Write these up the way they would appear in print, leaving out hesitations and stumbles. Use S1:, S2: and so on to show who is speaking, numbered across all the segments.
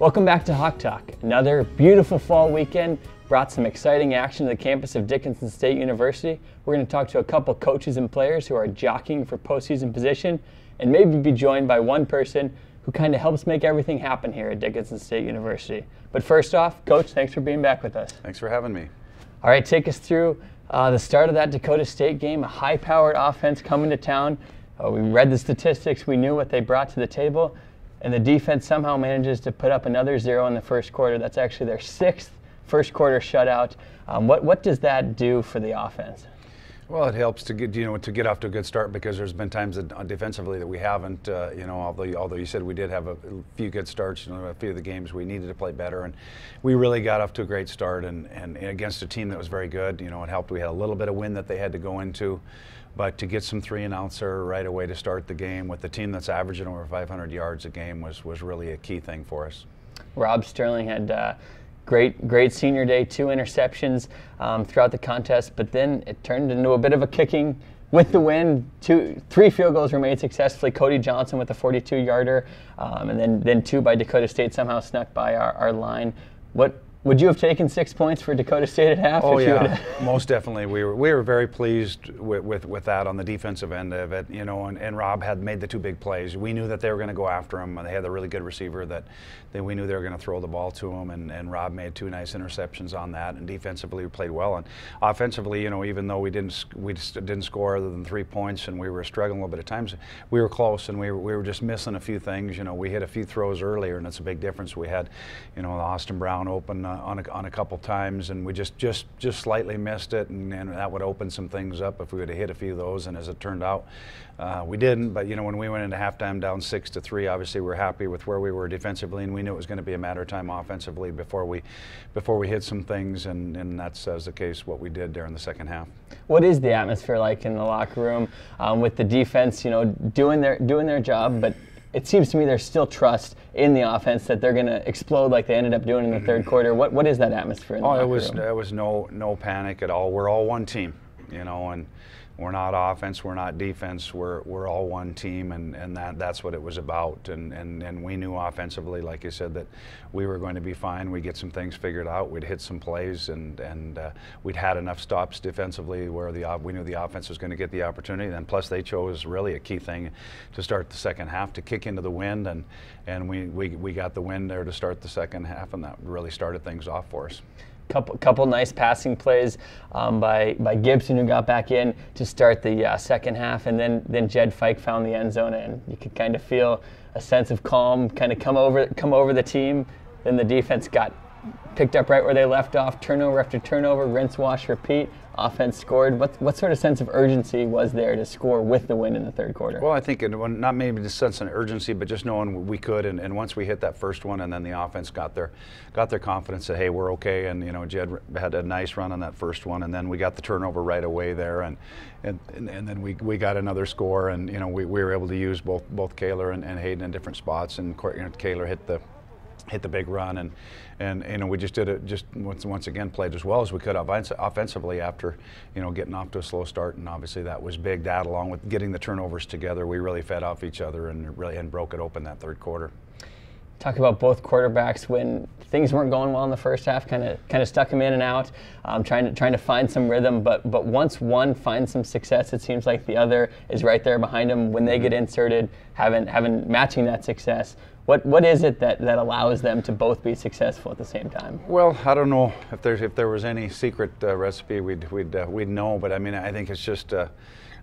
S1: Welcome back to Hawk Talk. Another beautiful fall weekend brought some exciting action to the campus of Dickinson State University. We're going to talk to a couple coaches and players who are jockeying for postseason position, and maybe be joined by one person who kind of helps make everything happen here at Dickinson State University. But first off, Coach, thanks for being back with us.
S2: Thanks for having me.
S1: All right, take us through the start of that Dakota State game, a high-powered offense coming to town. We read the statistics, we knew what they brought to the table, and the defense somehow manages to put up another 0 in the first quarter. That's actually their 6th first quarter shutout. What does that do for the offense?
S2: Well, it helps to get off to a good start, because there's been times that defensively that we haven't. Although you said we did have a few good starts, a few of the games we needed to play better, and we really got off to a great start. And against a team that was very good, it helped. We had a little bit of wind that they had to go into, but to get some 3-and-outs right away to start the game with the team that's averaging over 500 yards a game was really a key thing for us. Rob
S1: Sterling had great senior day, 2 interceptions throughout the contest, but then it turned into a bit of a kicking with the win. 3 field goals were made successfully. Cody Johnson with a 42-yarder, and then 2 by Dakota State somehow snuck by our line. Would you have taken 6 points for Dakota State at half?
S2: Oh yeah, most definitely. We were very pleased with that on the defensive end of it, and Rob had made the 2 big plays. We knew that they were going to go after him. They had a really good receiver that we knew they were going to throw the ball to him, and Rob made 2 nice interceptions on that. And defensively, we played well. And offensively, even though we just didn't score other than 3 points, and we were struggling a little bit at times, we were close, and we were just missing a few things. We hit a few throws earlier, and it's a big difference. We had, Austin Brown open on a couple times, and we just slightly missed it, and that would open some things up if we would have hit a few of those. And as it turned out, we didn't. But when we went into halftime down 6-3, obviously we were happy with where we were defensively, and we knew it was going to be a matter of time offensively before we hit some things, and that's the case what we did during the second half.
S1: What is the atmosphere like in the locker room with the defense, doing their job, but it seems to me there's still trust in the offense that they're going to explode like they ended up doing in the third quarter. What is that atmosphere in the locker room?
S2: It was no panic at all. We're all one team, and we're not offense, we're not defense, we're all one team, and that's what it was about. And we knew offensively, like you said, that we were going to be fine. We'd get some things figured out, we'd hit some plays, and we'd had enough stops defensively where we knew the offense was going to get the opportunity. And plus they chose really a key thing to start the second half, to kick into the wind, and we got the wind there to start the second half, and that really started things off for us.
S1: Couple nice passing plays by Gibson, who got back in to start the second half, and then Jed Fike found the end zone, and you could kind of feel a sense of calm kind of come over the team. Then the defense got picked up right where they left off, turnover after turnover, rinse, wash, repeat. Offense scored. What sort of sense of urgency was there to score with the win in the third quarter?
S2: Well, I think not maybe the sense of urgency, but just knowing we could. And once we hit that first one, and then the offense got their confidence that, hey, we're okay. And Jed had a nice run on that first one, and then we got the turnover right away there, and then we got another score, and we were able to use both Kaler and Hayden in different spots, and Kaler hit the big run, and we just did it. Just once again played as well as we could offensively after getting off to a slow start, and obviously that was big. That, along with getting the turnovers together, we really fed off each other and broke it open that third quarter.
S1: Talk about both quarterbacks when things weren't going well in the first half, kind of stuck them in and out, trying to find some rhythm. But once one finds some success, it seems like the other is right there behind them when they get inserted, having matching that success. What is it that allows them to both be successful at the same time?
S2: Well, I don't know if there was any secret recipe we'd know, but I mean, I think it's just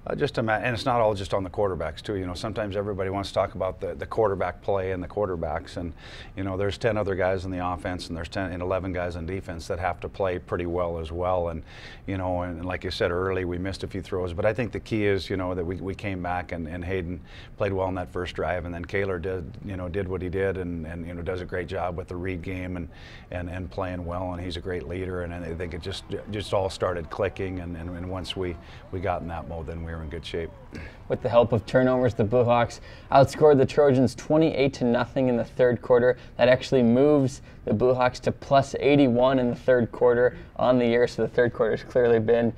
S2: and it's not all just on the quarterbacks too. Sometimes everybody wants to talk about the quarterback play and the quarterbacks, and there's 10 other guys in the offense, and there's 11 guys on defense that have to play pretty well as well. And and like you said early, we missed a few throws, but I think the key is that we came back, and Hayden played well in that first drive, and then Kaler did what he did, and does a great job with the read game and playing well, and he's a great leader. And I think it just all started clicking, and once we got in that mode, then we were in good shape.
S1: With the help of turnovers, the Blue Hawks outscored the Trojans 28-0 in the third quarter. That actually moves the Blue Hawks to plus 81 in the third quarter on the year. So the third quarter has clearly been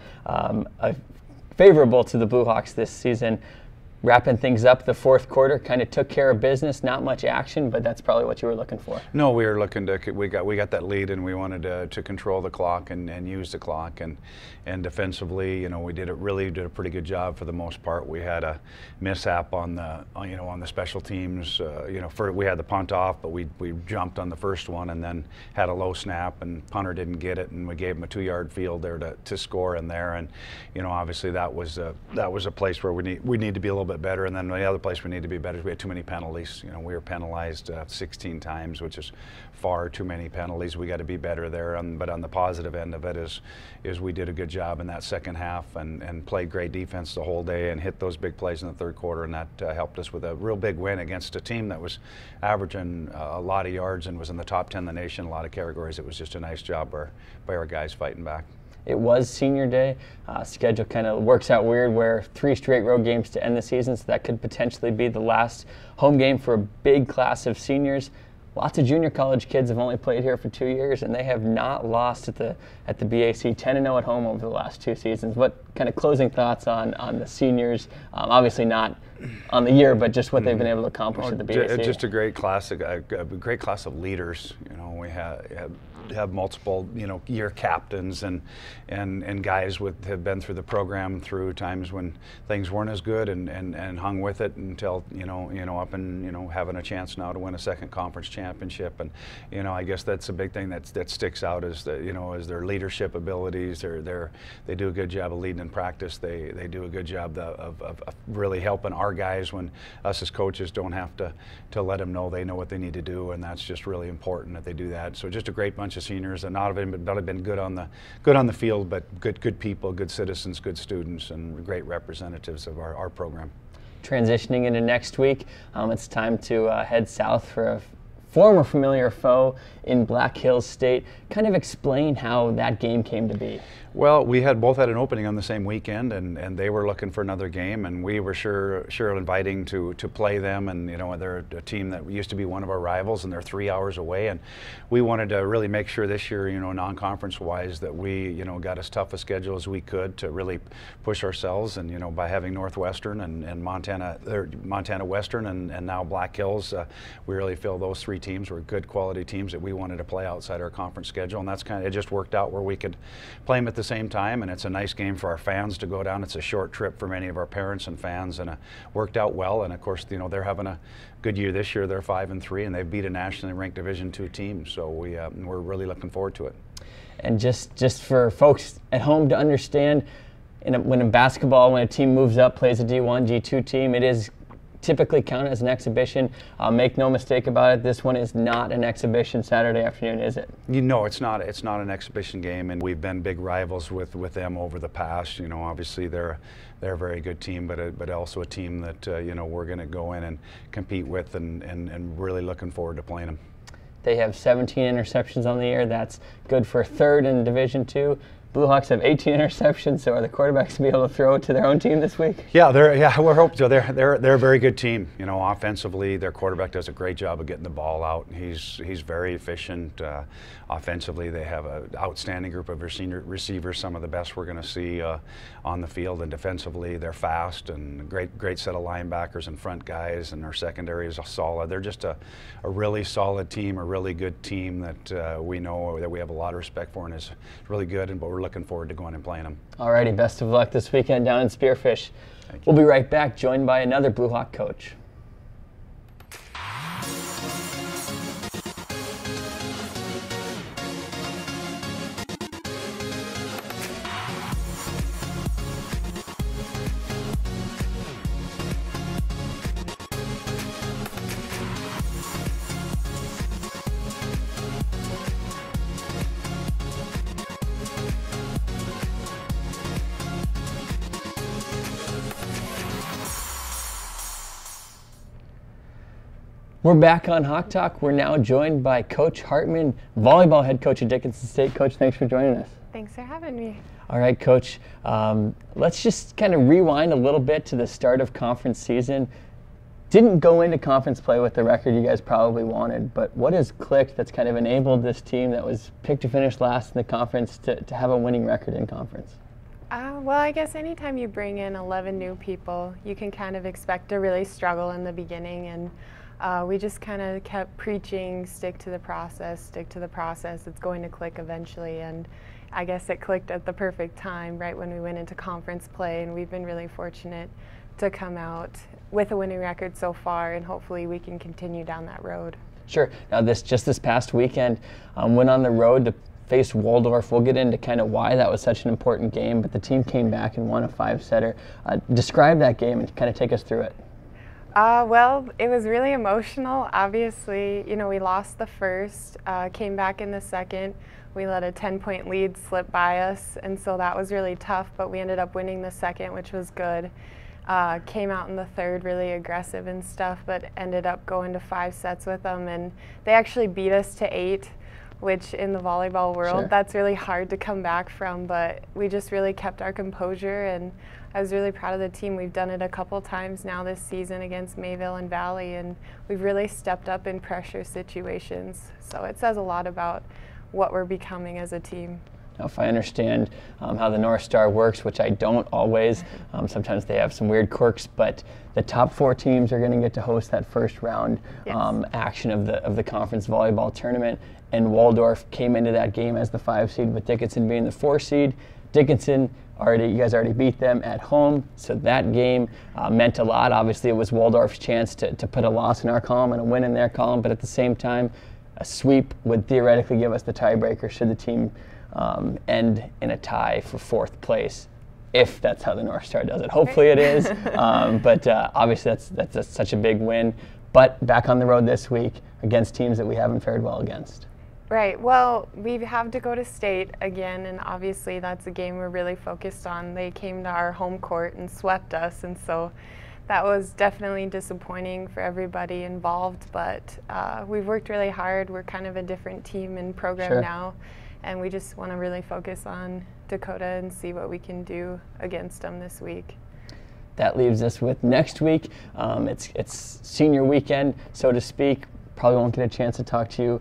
S1: favorable to the Blue Hawks this season. wrapping things up, the fourth quarter kind of took care of business. Not much action, but that's probably what you were looking for.
S2: No, we were looking to we got that lead, and we wanted to control the clock and use the clock, and defensively, you know, we really did a pretty good job for the most part. We had a mishap on the special teams. You know, we had the punt off, but we jumped on the first one and then had a low snap, and punter didn't get it, and we gave him a 2-yard field there to score in there. And you know, obviously that was a place where we need to be a little bit better. And then the other place we need to be better is we had too many penalties. You know, we were penalized 16 times, which is far too many penalties. We got to be better there. But on the positive end of it is we did a good job in that second half and played great defense the whole day and hit those big plays in the third quarter, and that helped us with a real big win against a team that was averaging a lot of yards and was in the top 10 in the nation, a lot of categories. It was just a nice job by our guys fighting back.
S1: It was senior day. Schedule kind of works out weird where 3 straight road games to end the season, so that could potentially be the last home game for a big class of seniors. Lots of junior college kids have only played here for 2 years, and they have not lost at the BAC. 10-0 at home over the last 2 seasons. What kind of closing thoughts on the seniors? Obviously not on the year, but just what they've been able to accomplish at the BAC.
S2: Just a great class, a great class of leaders. You know, we have multiple, you know, year captains and guys have been through the program through times when things weren't as good and hung with it until you know up and having a chance now to win a second conference championship. And you know, I guess that's a big thing that sticks out is is their leadership abilities. They do a good job of leading in practice. They do a good job of really helping our guys when us as coaches don't have to let them know they know what they need to do, and that's just really important that they do that. So just a great bunch of seniors, and not have been good on the field, but good people, good citizens, good students, and great representatives of our program.
S1: Transitioning into next week, it's time to head south for a former familiar foe in Black Hills State. Kind of explain how that game came to be.
S2: Well, we both had an opening on the same weekend, and they were looking for another game, and we were sure inviting to play them. And you know, they're a team that used to be one of our rivals, and they're 3 hours away. And we wanted to really make sure this year, you know, non-conference wise, that we got as tough a schedule as we could to really push ourselves. And you know, by having Northwestern and Montana Western and now Black Hills, we really feel those 3 teams were good quality teams that we wanted to play outside our conference schedule, and that's it just worked out where we could play them at the same time. And it's a nice game for our fans to go down. It's a short trip for many of our parents and fans, and it worked out well. And of course, you know, they're having a good year this year. They're 5-3, and they've beat a nationally ranked Division II team. So we're really looking forward to it. And
S1: just for folks at home to understand, when in basketball, when a team moves up, plays a D1, D2 team, it is typically counted as an exhibition. Make no mistake about it, this one is not an exhibition Saturday afternoon, is it?
S2: You know, it's not an exhibition game, and we've been big rivals with them over the past. You know, obviously they're a very good team, but also a team that we're going to go in and compete with, and really looking forward to playing them.
S1: They have 17 interceptions on the year. That's good for 3rd in Division II. Blue Hawks have 18 interceptions, so are the quarterbacks be able to throw it to their own team this week?
S2: Yeah, we're hoping so. They're a very good team. You know, offensively, their quarterback does a great job of getting the ball out. He's very efficient. Offensively, they have an outstanding group of receivers, some of the best we're going to see on the field. And defensively, they're fast, and a great set of linebackers and front guys, and their secondary is solid. They're just a really solid team, a really good team that we know that we have a lot of respect for, and is really good. But we're looking forward to going and playing them.
S1: Alrighty, best of luck this weekend down in Spearfish. We'll be right back, joined by another Blue Hawk coach. We're back on Hawk Talk. We're now joined by Coach Hartman, volleyball head coach at Dickinson State. Coach, thanks for joining us.
S3: Thanks for having me.
S1: All right, Coach. Let's just kind of rewind a little bit to the start of conference season. Didn't go into conference play with the record you guys probably wanted, but what has clicked that's kind of enabled this team that was picked to finish last in the conference to have a winning record in conference?
S3: Well, I guess anytime you bring in 11 new people, you can kind of expect to really struggle in the beginning, and we just kind of kept preaching, stick to the process, it's going to click eventually, and I guess it clicked at the perfect time, right when we went into conference play, and we've been really fortunate to come out with a winning record so far, and hopefully we can continue down that road.
S1: Sure. Now just this past weekend, went on the road to face Waldorf. We'll get into kind of why that was such an important game, but the team came back and won a 5-setter. Describe that game and kind of take us through it.
S3: Well, it was really emotional. Obviously, you know, we lost the first, came back in the second. We let a 10-point lead slip by us, and so that was really tough, but we ended up winning the second, which was good. Came out in the third really aggressive and stuff, but ended up going to 5 sets with them, and they actually beat us to 8, which in the volleyball world,
S1: sure,
S3: that's really hard to come back from, but we just really kept our composure, and I was really proud of the team. We've done it a couple times now this season against Mayville and Valley, and we've really stepped up in pressure situations, so it says a lot about what we're becoming as a team.
S1: Now, if I understand how the North Star works, which I don't always, sometimes they have some weird quirks, but the top 4 teams are going to get to host that first round action of the conference volleyball tournament, and Waldorf came into that game as the 5 seed with Dickinson being the 4 seed. Dickinson, you guys already beat them at home, so that game meant a lot. Obviously, it was Waldorf's chance to put a loss in our column and a win in their column, but at the same time, a sweep would theoretically give us the tiebreaker should the team end in a tie for 4th place, if that's how the North Star does it. Hopefully it is, but obviously that's such a big win. But back on the road this week against teams that we haven't fared well against.
S3: Right, well, we have to go to state again, and obviously that's a game we're really focused on. They came to our home court and swept us, and so that was definitely disappointing for everybody involved, but we've worked really hard. We're kind of a different team and program
S1: sure, now,
S3: and we just want to really focus on Dakota and see what we can do against them this week.
S1: That leaves us with next week. It's senior weekend, so to speak. Probably won't get a chance to talk to you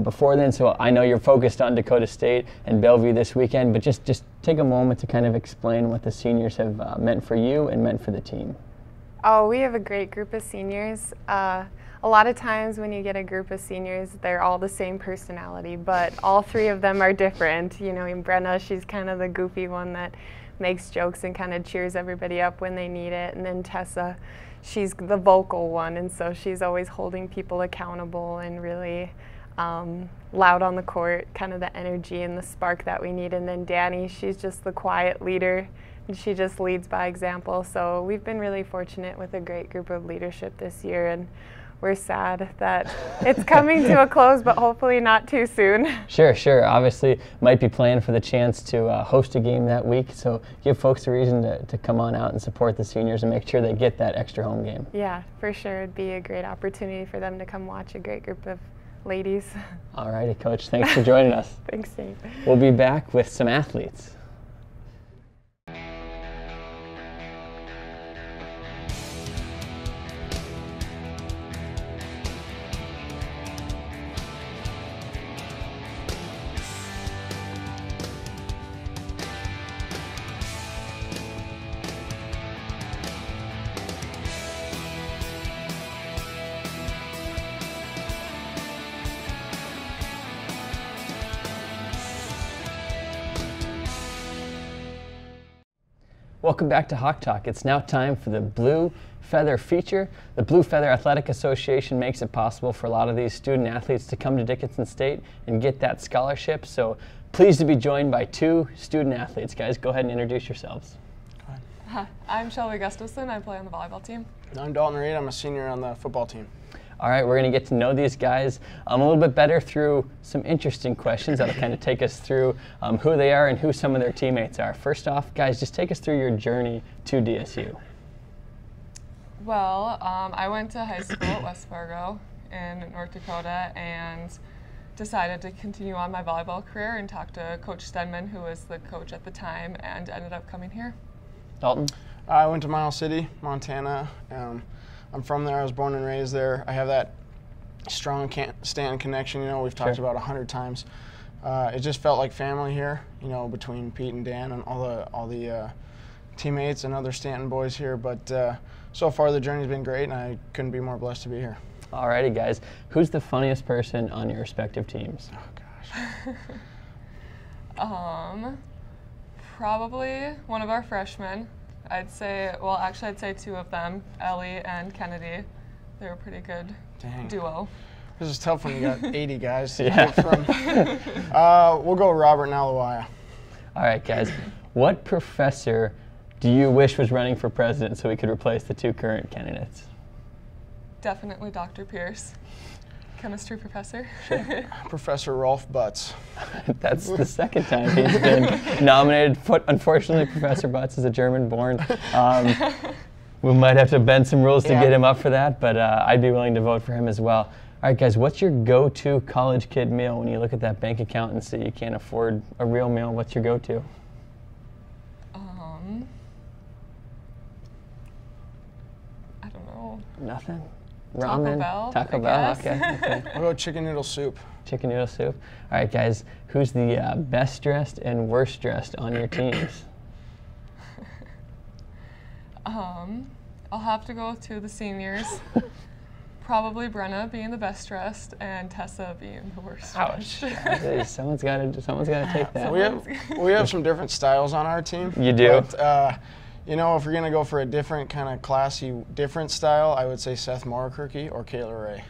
S1: before then, so I know you're focused on Dakota State and Bellevue this weekend, but just take a moment to kind of explain what the seniors have meant for you and meant for the team.
S3: Oh, we have a great group of seniors. A lot of times when you get a group of seniors, they're all the same personality, but all 3 of them are different. You know, Brenna, she's kind of the goofy one that makes jokes and kind of cheers everybody up when they need it, and then Tessa, she's the vocal one, and so she's always holding people accountable and really loud on the court, kind of the energy and the spark that we need. And then Danny, she's just the quiet leader, and she just leads by example. So we've been really fortunate with a great group of leadership this year, and we're sad that it's coming to a close, but hopefully not too soon.
S1: Sure. Obviously, might be playing for the chance to host a game that week, so give folks a reason to come on out and support the seniors and make sure they get that extra home game.
S3: Yeah, for sure. It'd be a great opportunity for them to come watch a great group of ladies.
S1: All righty, Coach. Thanks for joining us.
S3: Thanks, Dave.
S1: We'll be back with some athletes. Welcome back to Hawk Talk. It's now time for the Blue Feather feature. The Blue Feather Athletic Association makes it possible for a lot of these student athletes to come to Dickinson State and get that scholarship. So pleased to be joined by 2 student athletes. Guys, go ahead and introduce yourselves.
S4: Hi, I'm Shelby Gustafson. I play on the volleyball team.
S5: I'm Dalton Reed. I'm a senior on the football team.
S1: All right, we're going to get to know these guys a little bit better through some interesting questions that'll kind of take us through who they are and who some of their teammates are. First off, guys, just take us through your journey to DSU.
S4: Well, I went to high school at West Fargo in North Dakota and decided to continue on my volleyball career and talked to Coach Stenman, who was the coach at the time, and ended up coming here.
S1: Dalton?
S5: I went to Miles City, Montana. I'm from there. I was born and raised there. I have that strong Stanton connection, you know, we've talked about 100 times. it just felt like family here, you know, between Pete and Dan and all the teammates and other Stanton boys here. But so far the journey's been great, and I couldn't be more blessed to be here.
S1: Alrighty, guys. Who's the funniest person on your respective teams?
S5: Oh gosh.
S4: Probably one of our freshmen. I'd say, well, actually, I'd say two of them, Ellie and Kennedy. They're a pretty good duo.
S5: This is tough when you got 80 guys to
S1: Yeah.
S5: pick from. We'll go Robert Nalawaya.
S1: All right, guys. What professor do you wish was running for president so we could replace the two current candidates?
S4: Definitely Dr. Pierce, chemistry professor.
S5: Professor Rolf Butts.
S1: That's the second time he's been nominated. Unfortunately, Professor Butts is a German-born. We might have to bend some rules to get him up for that, but I'd be willing to vote for him as well. All right, guys, what's your go-to college kid meal when you look at that bank account and see you can't afford a real meal? What's your go-to?
S4: I don't know.
S1: Nothing?
S4: Taco
S1: Ramen?
S4: Bell,
S1: Taco
S4: I
S1: Bell,
S4: guess.
S1: okay.
S5: We'll go chicken noodle soup.
S1: Chicken noodle soup. All right, guys, who's the best dressed and worst dressed on your teams?
S4: I'll have to go with two of the seniors. Probably Brenna being the best dressed and Tessa being the worst
S1: Ouch.
S4: dressed.
S1: Someone's got to take that.
S5: We have some different styles on our team.
S1: You do?
S5: But, you know, if we're going to go for a different kind of classy, different style, I would say Seth Morakirky or Kayla Ray.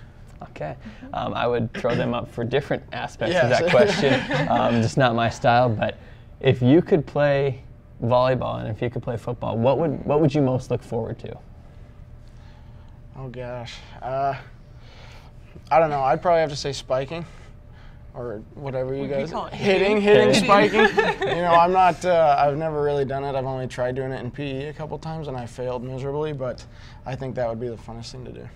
S1: Okay. I would throw them up for different aspects of
S5: Yes.
S1: that question. Just not my style. But if you could play volleyball and if you could play football, what would you most look forward to?
S5: Oh, gosh. I don't know. I'd probably have to say spiking or whatever you guys.
S4: call it
S5: Hitting, spiking. You know, I'm not, I've never really done it. I've only tried doing it in PE a couple times and I failed miserably, but I think that would be the funnest thing to do.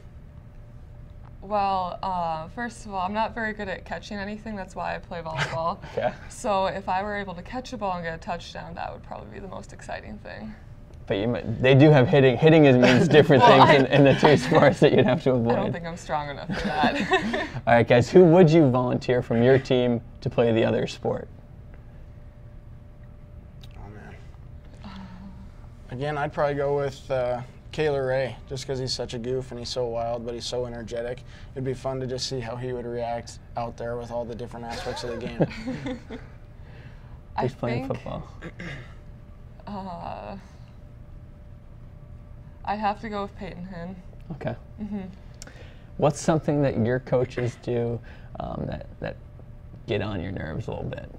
S4: Well, first of all, I'm not very good at catching anything. That's why I play volleyball.
S1: Okay.
S4: So if I were able to catch a ball and get a touchdown, that would probably be the most exciting thing.
S1: But they do have hitting. Hitting means different things in the two sports that you'd have to avoid.
S4: I don't think I'm strong enough for that.
S1: All right, guys, who would you volunteer from your team to play the other sport?
S5: Oh, man. Again, I'd probably go with Kayla Ray, just because he's such a goof and he's so wild, but he's so energetic. It'd be fun to just see how he would react out there with all the different aspects of the game.
S1: Who's playing football?
S4: I have to go with Peyton Hinn.
S1: Okay. What's something that your coaches do that get on your nerves a little bit?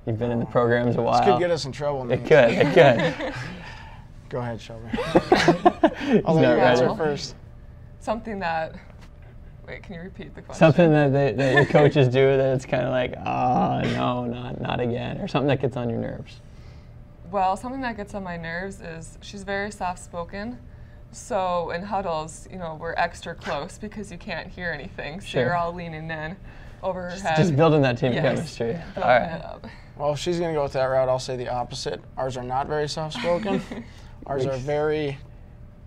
S1: You've been in the programs a while.
S5: This could get us in trouble.
S1: It could.
S5: Go ahead, Shelby.
S1: not
S5: I'll let you answer
S1: ready.
S5: first.
S4: Something that, wait, can you repeat the question?
S1: Something that your coaches do that it's kind of like, oh, no, not again, or something that gets on your nerves.
S4: Well, something that gets on my nerves is she's very soft-spoken. So in huddles, you know, we're extra close because you can't hear anything. So
S1: Sure.
S4: you're all leaning in over her head.
S1: Just building that team
S4: Yes.
S1: chemistry.
S4: Building
S1: All right.
S4: it up.
S5: Well, if she's going to go with that route, I'll say the opposite. Ours are not very soft-spoken. Ours are very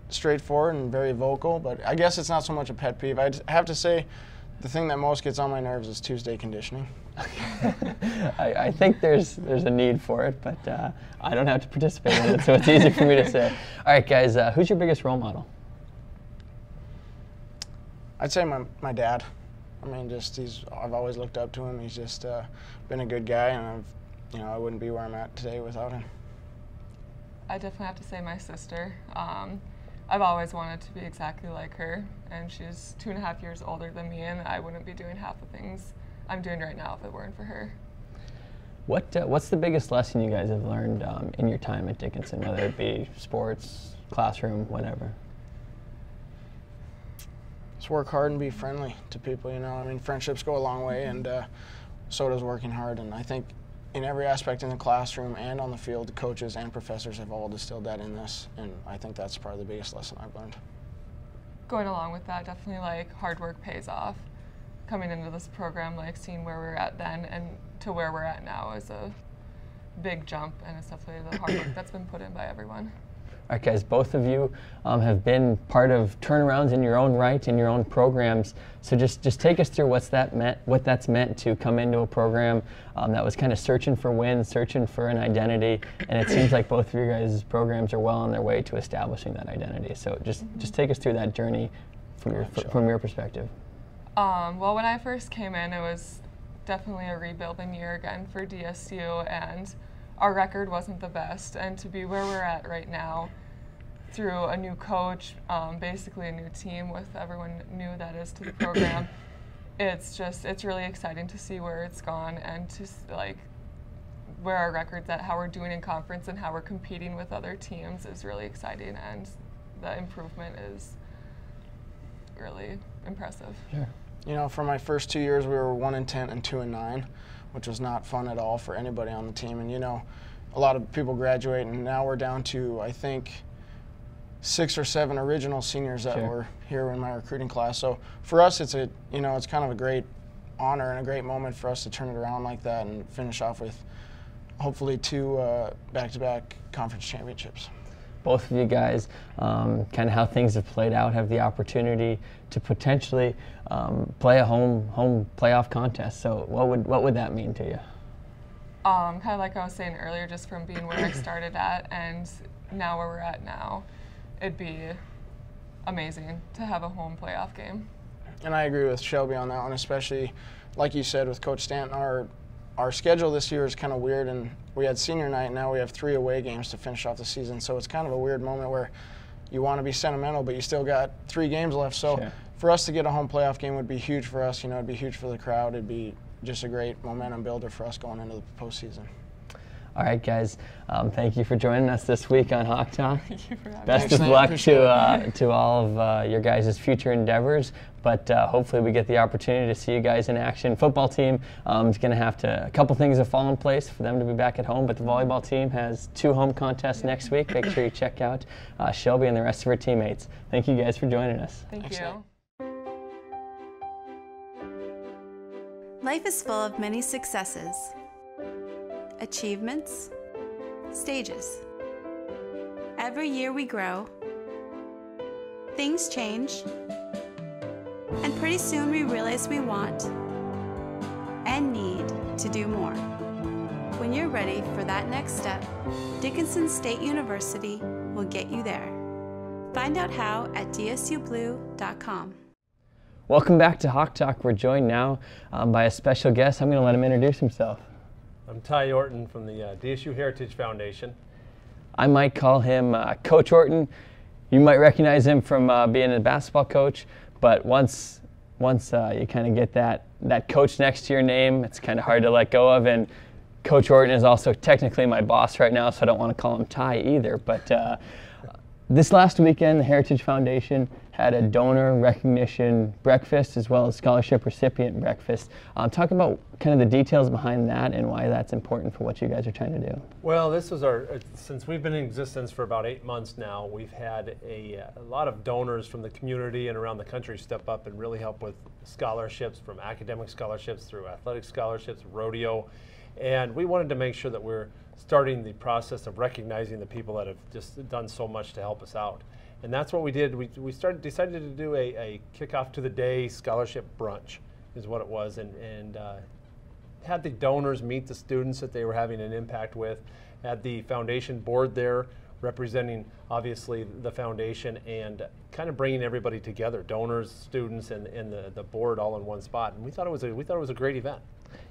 S5: straightforward and very vocal, but I guess it's not so much a pet peeve. I have to say the thing that most gets on my nerves is Tuesday conditioning.
S1: I think there's a need for it, but I don't have to participate in it, so it's easy for me to say. All right, guys, who's your biggest role model?
S5: I'd say my dad. I mean, I've always looked up to him. He's just been a good guy, and I wouldn't be where I'm at today without him.
S4: I definitely have to say my sister. I've always wanted to be exactly like her, and she's 2.5 years older than me, and I wouldn't be doing half the things I'm doing right now if it weren't for her.
S1: What's the biggest lesson you guys have learned in your time at Dickinson, whether it be sports, classroom, whatever?
S5: Just work hard and be friendly to people, you know. I mean, friendships go a long way, and so does working hard. And I think in every aspect in the classroom and on the field, the coaches and professors have all distilled that in this, and I think that's probably the biggest lesson I've learned.
S4: Going along with that, definitely like hard work pays off. Coming into this program, like seeing where we were at then and to where we're at now is a big jump, and it's definitely the hard work that's been put in by everyone.
S1: All right, guys, both of you have been part of turnarounds in your own right, in your own programs. So just take us through what that's meant to come into a program that was kind of searching for wins, searching for an identity, and it seems like both of your guys' programs are well on their way to establishing that identity. So just take us through that journey from your perspective.
S4: Well, when I first came in, it was definitely a rebuilding year again for DSU, and our record wasn't the best. And to be where we're at right now, through a new coach, basically a new team with everyone new that is to the program, it's really exciting to see where it's gone and to like where our record's at, how we're doing in conference and how we're competing with other teams is really exciting, and the improvement is really impressive.
S1: Sure.
S5: You know, for my first 2 years, we were 1-10 and 2-9, which was not fun at all for anybody on the team. And you know, a lot of people graduate, and now we're down to, I think, 6 or 7 original seniors that were here in my recruiting class. So for us, it's it's kind of a great honor and a great moment for us to turn it around like that and finish off with hopefully 2 back-to-back conference championships.
S1: Both of you guys, kind of how things have played out, have the opportunity to potentially play a home playoff contest. So what would that mean to you?
S4: Kind of like I was saying earlier, just from being where I started at and now where we're at now, it'd be amazing to have a home playoff game.
S5: And I agree with Shelby on that one, especially like you said with Coach Stanton. Our schedule this year is kind of weird, and we had senior night, and now we have 3 away games to finish off the season. So it's kind of a weird moment where you want to be sentimental, but you still got 3 games left. So for us to get a home playoff game would be huge for us. You know, it'd be huge for the crowd. It'd be just a great momentum builder for us going into the postseason.
S1: All right, guys. Thank you for joining us this week on Hawk Talk.
S4: Thank you for having
S1: Best
S4: me.
S1: of luck to all of your guys' future endeavors. But hopefully we get the opportunity to see you guys in action. Football team is going to have a couple things have fallen in place for them to be back at home. But the volleyball team has 2 home contests next week. Make sure you check out Shelby and the rest of her teammates. Thank you guys for joining us.
S4: Thank you.
S6: Life is full of many successes, achievements, stages. Every year we grow, things change, and pretty soon we realize we want and need to do more. When you're ready for that next step, Dickinson State University will get you there. Find out how at dsublue.com.
S1: Welcome back to Hawk Talk. We're joined now by a special guest. I'm going to let him introduce himself.
S7: I'm Ty Orton from the DSU Heritage Foundation.
S1: I might call him Coach Orton. You might recognize him from being a basketball coach, but once you kind of get that coach next to your name, it's kind of hard to let go of. And Coach Orton is also technically my boss right now, so I don't want to call him Ty either. But this last weekend, the Heritage Foundation had a donor recognition breakfast as well as scholarship recipient breakfast. Talk about kind of the details behind that and why that's important for what you guys are trying to do.
S7: Well, this was since we've been in existence for about 8 months now, we've had a lot of donors from the community and around the country step up and really help with scholarships, from academic scholarships through athletic scholarships, rodeo. And we wanted to make sure that we're starting the process of recognizing the people that have just done so much to help us out. And that's what we did. We decided to do a kickoff to the day scholarship brunch is what it was, and had the donors meet the students that they were having an impact with, had the foundation board there representing obviously the foundation and kind of bringing everybody together, donors, students, and the board all in one spot. And we thought it was a great event.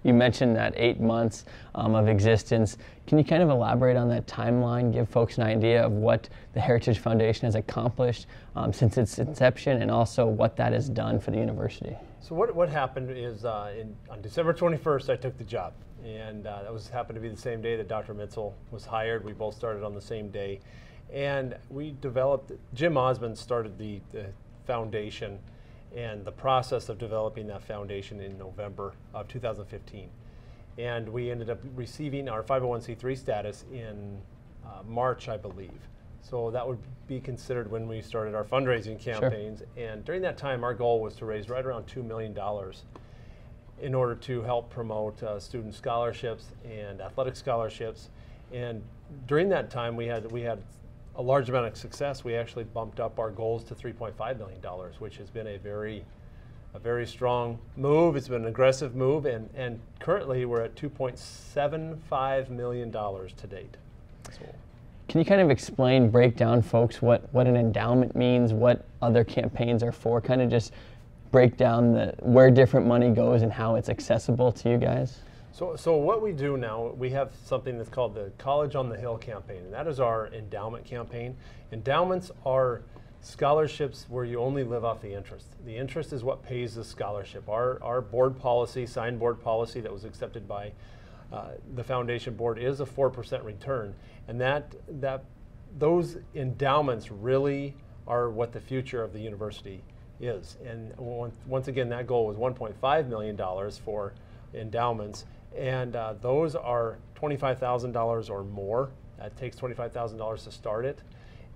S1: You mentioned that 8 months of existence. Can you kind of elaborate on that timeline, give folks an idea of what the Heritage Foundation has accomplished since its inception, and also what that has done for the university?
S7: So what happened is on December 21st, I took the job. And that happened to be the same day that Dr. Mitzel was hired. We both started on the same day. And we developed, Jim Osmond started the foundation and the process of developing that foundation in November of 2015. And we ended up receiving our 501c3 status in March, I believe. So that would be considered when we started our fundraising campaigns. Sure. And during that time, our goal was to raise right around $2 million in order to help promote student scholarships and athletic scholarships. And during that time, we had a large amount of success, we actually bumped up our goals to $3.5 million, which has been a very strong move. It's been an aggressive move, and currently we're at $2.75 million to date. So,
S1: can you kind of break down, folks, what an endowment means, what other campaigns are for, kind of just break down where different money goes and how it's accessible to you guys?
S7: So what we do now, we have something that's called the College on the Hill campaign, and that is our endowment campaign. Endowments are scholarships where you only live off the interest. The interest is what pays the scholarship. Our board policy, signed board policy that was accepted by the foundation board, is a 4% return, and those endowments really are what the future of the university is. And once again, that goal was $1.5 million for endowments, and those are $25,000 or more. It takes $25,000 to start it.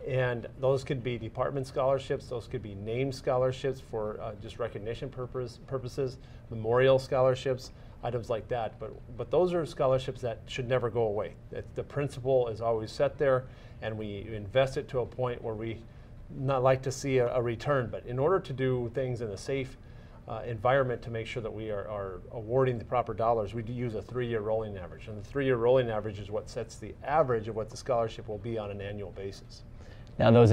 S7: And those could be department scholarships, those could be named scholarships for just recognition purposes, memorial scholarships, items like that. But those are scholarships that should never go away. The principle is always set there, and we invest it to a point where we not like to see a return. But in order to do things in a safe environment to make sure that we are awarding the proper dollars, we do use a 3-year rolling average. And the 3-year rolling average is what sets the average of what the scholarship will be on an annual basis.
S1: Now those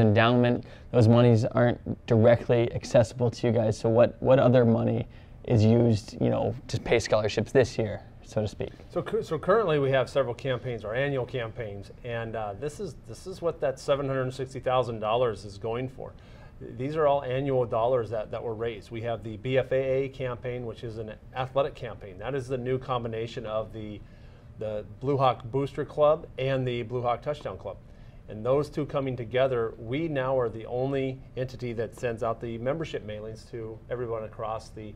S1: monies aren't directly accessible to you guys, so what other money is used, to pay scholarships this year, so to speak?
S7: So currently we have several campaigns, our annual campaigns, and this is what that $760,000 is going for. These are all annual dollars that were raised. We have the BFAA campaign, which is an athletic campaign. That is the new combination of the Blue Hawk Booster Club and the Blue Hawk Touchdown Club. And those two coming together, we now are the only entity that sends out the membership mailings to everyone across the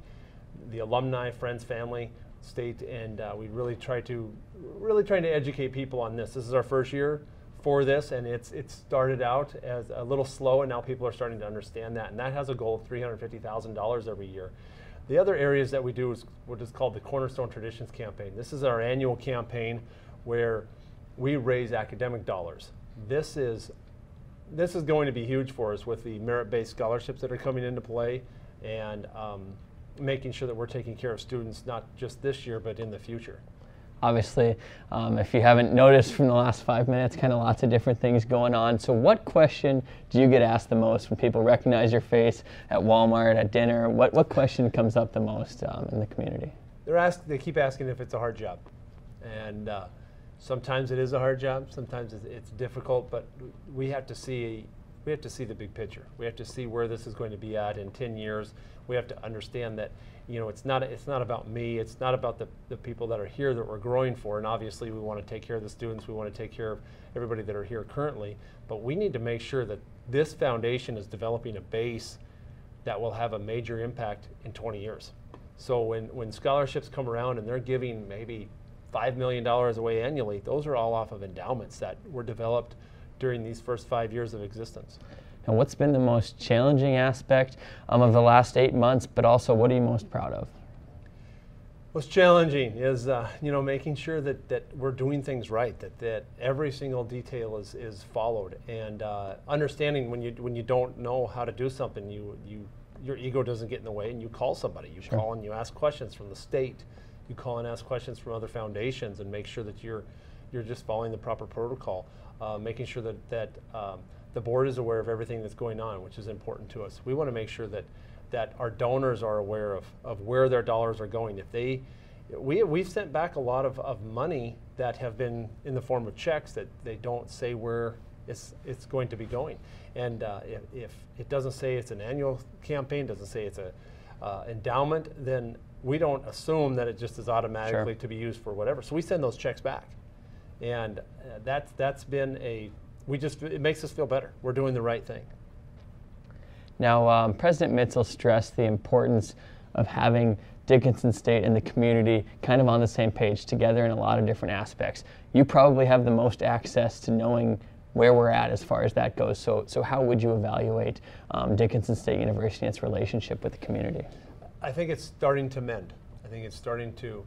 S7: alumni, friends, family, state, and we really trying to educate people on this. This is our first year for this, and it started out as a little slow, and now people are starting to understand that, and that has a goal of $350,000 every year. The other areas that we do is what is called the Cornerstone Traditions campaign. This is our annual campaign where we raise academic dollars. This is going to be huge for us with the merit-based scholarships that are coming into play, and making sure that we're taking care of students not just this year but in the future.
S1: Obviously, if you haven't noticed from the last 5 minutes, kind of lots of different things going on. So what question do you get asked the most when people recognize your face at Walmart, at dinner? What question comes up the most in the community?
S7: They keep asking if it's a hard job, and sometimes it is a hard job, sometimes it's difficult, but we have to see the big picture. We have to see where this is going to be at in 10 years. We have to understand that it's not about me, it's not about the people that are here that we're growing for, and obviously we want to take care of the students, we want to take care of everybody that are here currently, but we need to make sure that this foundation is developing a base that will have a major impact in 20 years. So when scholarships come around and they're giving maybe $5 million away annually, those are all off of endowments that were developed during these first 5 years of existence.
S1: And what's been the most challenging aspect of the last 8 months, but also what are you most proud of?
S7: What's challenging is making sure that we're doing things right, that every single detail is followed, and understanding when you don't know how to do something, your ego doesn't get in the way, and you call somebody. You
S1: Sure.
S7: call and you ask questions from the state. You call and ask questions from other foundations, and make sure that you're just following the proper protocol, making sure that the board is aware of everything that's going on, which is important to us. We want to make sure that our donors are aware of where their dollars are going. We've sent back a lot of money that have been in the form of checks that they don't say where it's going to be going. And if it doesn't say it's an annual campaign, doesn't say it's a endowment, then we don't assume that it just is automatically
S1: Sure.
S7: to be used for whatever. So we send those checks back, and that's been it makes us feel better. We're doing the right thing.
S1: Now, President Mitzel stressed the importance of having Dickinson State and the community kind of on the same page together in a lot of different aspects. You probably have the most access to knowing where we're at as far as that goes. So how would you evaluate Dickinson State University and its relationship with the community?
S7: I think it's starting to mend. I think it's starting to,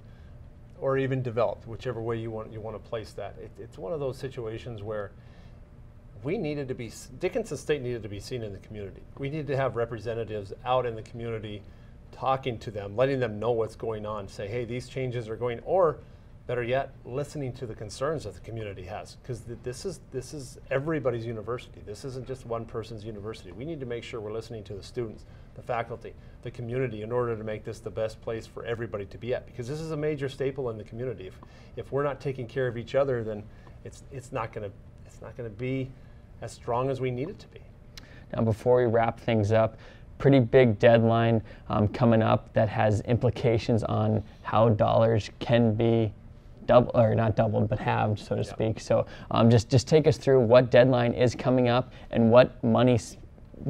S7: or even develop, whichever way you want to place that. It's one of those situations where Dickinson State needed to be seen in the community. We needed to have representatives out in the community talking to them, letting them know what's going on, say, hey, these changes are going, or better yet, listening to the concerns that the community has, because this is everybody's university. This isn't just one person's university. We need to make sure we're listening to the students, the faculty, the community, in order to make this the best place for everybody to be at, because this is a major staple in the community. If we're not taking care of each other, then it's not going to be as strong as we need it to be.
S1: Now, before we wrap things up, pretty big deadline coming up that has implications on how dollars can be not doubled, but halved, so to speak. So just take us through what deadline is coming up and what money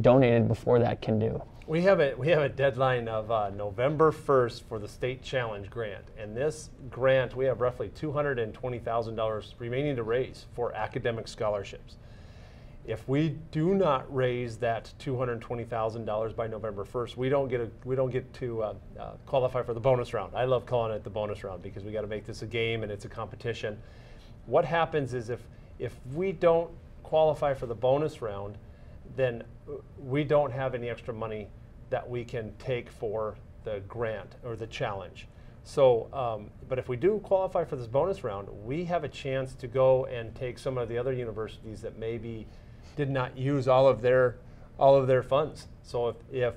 S1: donated before that can do.
S7: We have a deadline of November 1st for the State Challenge Grant. And this grant, we have roughly $220,000 remaining to raise for academic scholarships. If we do not raise that $220,000 by November 1st, we don't get to qualify for the bonus round. I love calling it the bonus round because we got to make this a game and it's a competition. What happens is if we don't qualify for the bonus round, then we don't have any extra money that we can take for the grant or the challenge. So, but if we do qualify for this bonus round, we have a chance to go and take some of the other universities that maybe did not use all of their funds. So if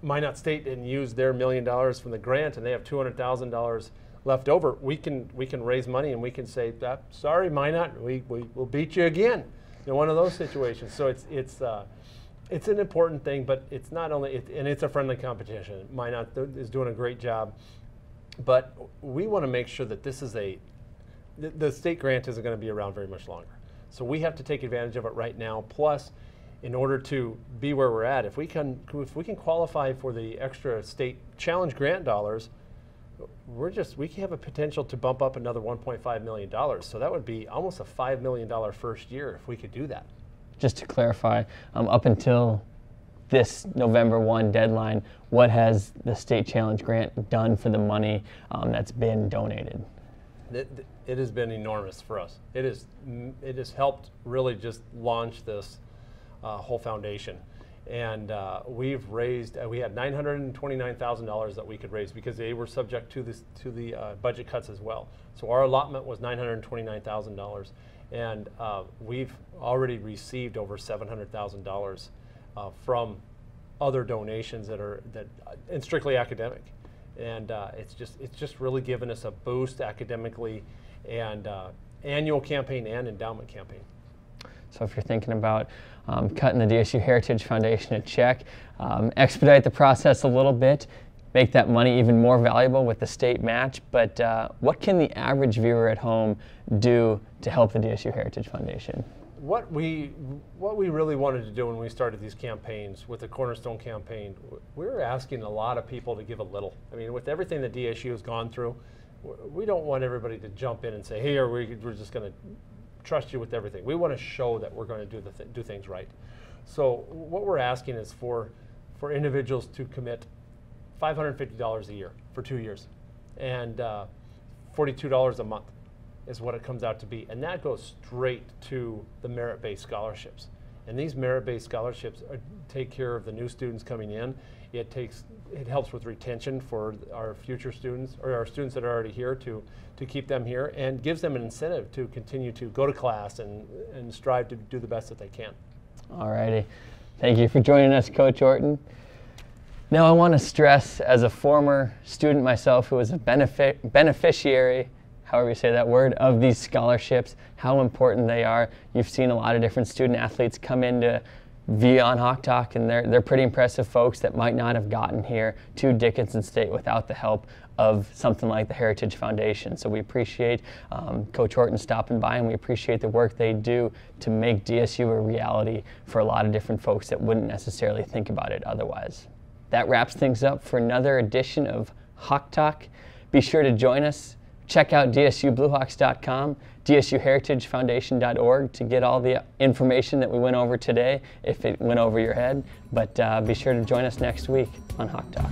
S7: Minot State didn't use their $1 million from the grant and they have $200,000 left over, we can raise money and we can say, sorry Minot, we'll beat you again. One of those situations. So it's an important thing, but it's not only and it's a friendly competition. Minot is doing a great job, but we want to make sure that this is the state grant isn't going to be around very much longer. So we have to take advantage of it right now. Plus, in order to be where we're at, if we can qualify for the extra state challenge grant dollars, we have a potential to bump up another $1.5 million. So that would be almost a $5 million first year if we could do that.
S1: Just to clarify, up until this November 1 deadline, what has the State Challenge Grant done for the money that's been donated?
S7: It has been enormous for us. It has helped really just launch this whole foundation. And we had $929,000 that we could raise because they were subject to the budget cuts as well. So our allotment was $929,000, and we've already received over $700,000 from other donations and strictly academic. And it's just really given us a boost academically, and annual campaign and endowment campaign.
S1: So if you're thinking about cutting the DSU Heritage Foundation a check, expedite the process a little bit, make that money even more valuable with the state match. But what can the average viewer at home do to help the DSU Heritage Foundation?
S7: What we really wanted to do when we started these campaigns with the Cornerstone campaign, we were asking a lot of people to give a little. I mean, with everything that DSU has gone through, we don't want everybody to jump in and say, hey, we're just going to trust you with everything. We want to show that we're going to do things right. So what we're asking is for individuals to commit $550 a year for 2 years, and $42 a month is what it comes out to be. And that goes straight to the merit-based scholarships. And these merit-based scholarships take care of the new students coming in. It helps with retention for our future students, or our students that are already here, to keep them here, and gives them an incentive to continue to go to class and strive to do the best that they can. All righty.
S1: Thank you for joining us, Coach Orton. Now I want to stress, as a former student myself who was a beneficiary, however you say that word, of these scholarships, how important they are. You've seen a lot of different student athletes come into via on Hawk Talk, and they're pretty impressive folks that might not have gotten here to Dickinson State without the help of something like the Heritage Foundation. So we appreciate Coach Horton stopping by, and we appreciate the work they do to make DSU a reality for a lot of different folks that wouldn't necessarily think about it otherwise. That wraps things up for another edition of Hawk Talk. Be sure to join us. Check out DSUBlueHawks.com, DSUHeritageFoundation.org to get all the information that we went over today, if it went over your head. But be sure to join us next week on Hawk Talk.